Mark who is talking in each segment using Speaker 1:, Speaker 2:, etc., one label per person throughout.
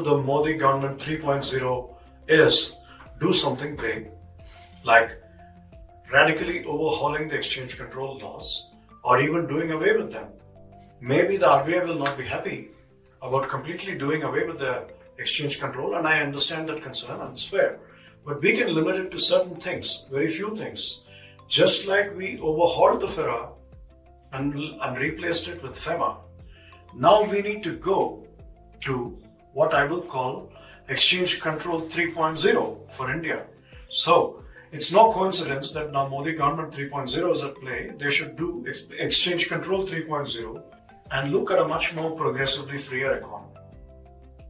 Speaker 1: the Modi government 3.0 is do something big, like radically overhauling the exchange control laws or even doing away with them. Maybe the RBI will not be happy about completely doing away with the exchange control, and I understand that concern, and it's fair. But we can limit it to certain things, very few things. Just like we overhauled the FERA and replaced it with FEMA, now we need to go to what I will call Exchange Control 3.0 for India. So it's no coincidence that now Modi government 3.0 is at play. They should do Exchange Control 3.0 and look at a much more progressively freer economy.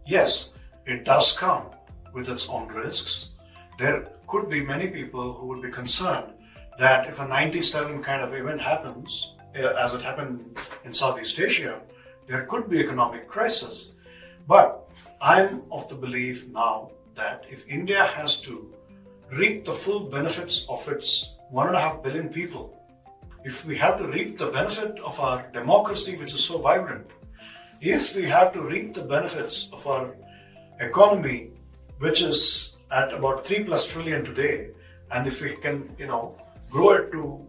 Speaker 1: Yes, it does come with its own risks. There could be many people who would be concerned that if a 97 kind of event happens, as it happened in Southeast Asia, there could be economic crisis. But I'm of the belief now that if India has to reap the full benefits of its 1.5 billion people, if we have to reap the benefit of our democracy, which is so vibrant, if we have to reap the benefits of our economy, which is at about 3+ trillion today, and if we can, grow it to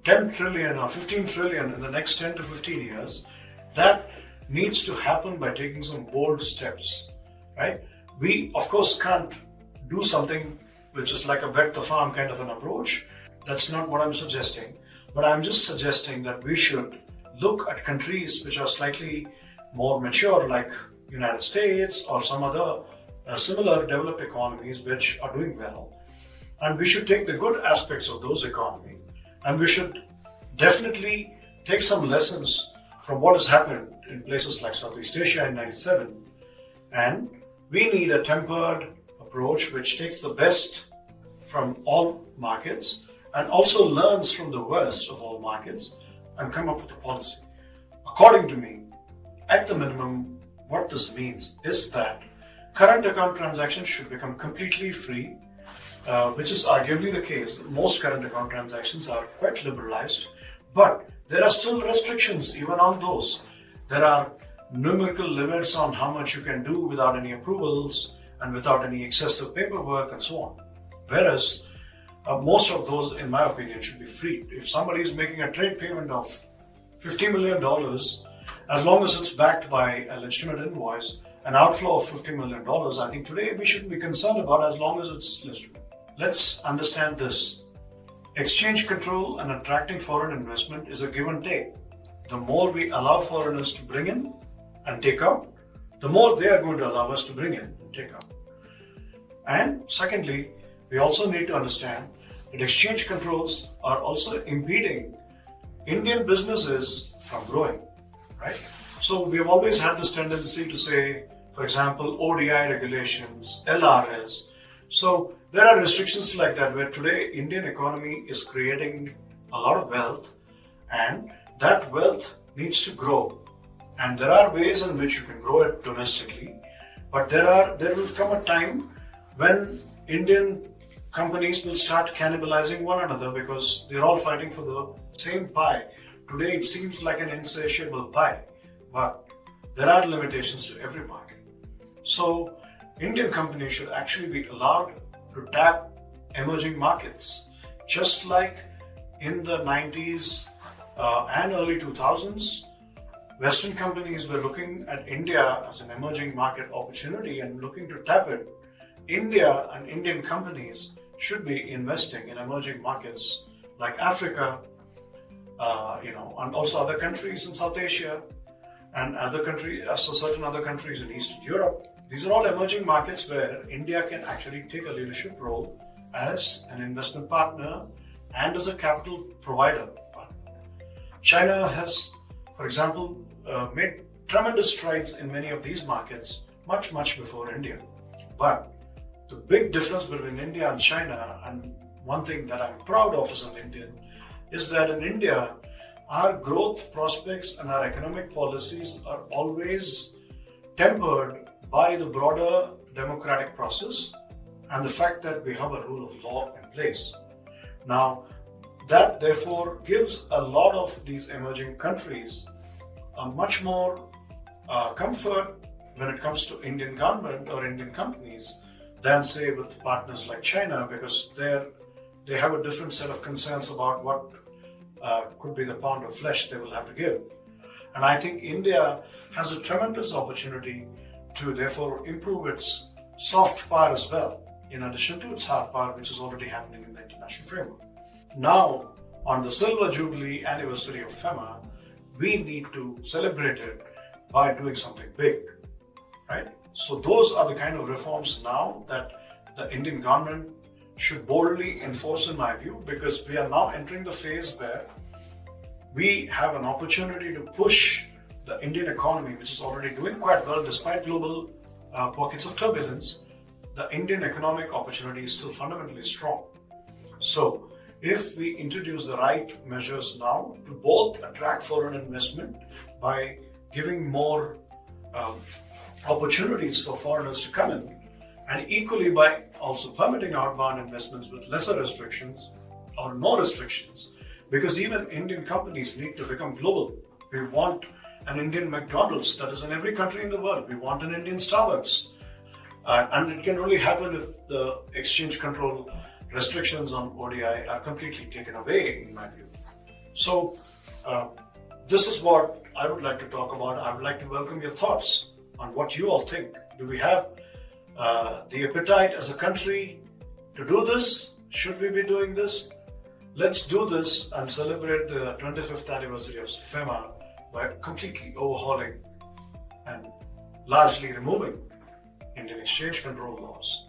Speaker 1: 10 trillion or 15 trillion in the next 10 to 15 years, that needs to happen by taking some bold steps, right? We, of course, can't do something which is like a bet the farm kind of an approach. That's not what I'm suggesting. But I'm just suggesting that we should look at countries which are slightly more mature, like United States or some other similar developed economies which are doing well. And we should take the good aspects of those economies, and we should definitely take some lessons from what has happened in places like Southeast Asia in 97. And we need a tempered approach which takes the best from all markets and also learns from the worst of all markets and come up with a policy. According to me, at the minimum, what this means is that current account transactions should become completely free, which is arguably the case. Most current account transactions are quite liberalized, but there are still restrictions even on those. There are numerical limits on how much you can do without any approvals and without any excessive paperwork and so on. Whereas most of those, in my opinion, should be free. If somebody is making a trade payment of $50 million, as long as it's backed by a legitimate invoice, an outflow of $50 million, I think today we shouldn't be concerned about as long as it's legitimate. Let's understand this. Exchange control and attracting foreign investment is a give and take. The more we allow foreigners to bring in and take out, the more they are going to allow us to bring in and take out. And secondly, we also need to understand that exchange controls are also impeding Indian businesses from growing, right? So we have always had this tendency to say, for example, ODI regulations, LRS. So there are restrictions like that where today Indian economy is creating a lot of wealth, and that wealth needs to grow. And there are ways in which you can grow it domestically, but there will come a time when Indian companies will start cannibalizing one another because they're all fighting for the same pie. Today it seems like an insatiable pie, but there are limitations to every market. So Indian companies should actually be allowed to tap emerging markets, just like in the 90s and early 2000s. Western companies were looking at India as an emerging market opportunity and looking to tap it. India and Indian companies should be investing in emerging markets like Africa, and also other countries in South Asia and certain other countries in Eastern Europe. These are all emerging markets where India can actually take a leadership role as an investment partner and as a capital provider. China has, for example, made tremendous strides in many of these markets much before India. But the big difference between India and China, and one thing that I'm proud of as an Indian, is that in India, our growth prospects and our economic policies are always tempered by the broader democratic process and the fact that we have a rule of law in place. Now, that therefore gives a lot of these emerging countries a much more comfort when it comes to Indian government or Indian companies than say with partners like China, because they have a different set of concerns about what could be the pound of flesh they will have to give. And I think India has a tremendous opportunity to therefore improve its soft power as well, in addition to its hard power, which is already happening in the international framework. Now, on the Silver Jubilee anniversary of FEMA, we need to celebrate it by doing something big, right? So those are the kind of reforms now that the Indian government should boldly enforce, in my view, because we are now entering the phase where we have an opportunity to push the Indian economy, which is already doing quite well despite global pockets of turbulence. The Indian economic opportunity is still fundamentally strong. So if we introduce the right measures now to both attract foreign investment by giving more opportunities for foreigners to come in, and equally by also permitting outbound investments with lesser restrictions or no restrictions, because even Indian companies need to become global. We want an Indian McDonald's that is in every country in the world. We want an Indian Starbucks. And it can only happen if the exchange control restrictions on ODI are completely taken away, in my view. So, this is what I would like to talk about. I would like to welcome your thoughts on what you all think. Do we have the appetite as a country to do this? Should we be doing this? Let's do this and celebrate the 25th anniversary of FEMA by completely overhauling and largely removing Indian exchange control laws.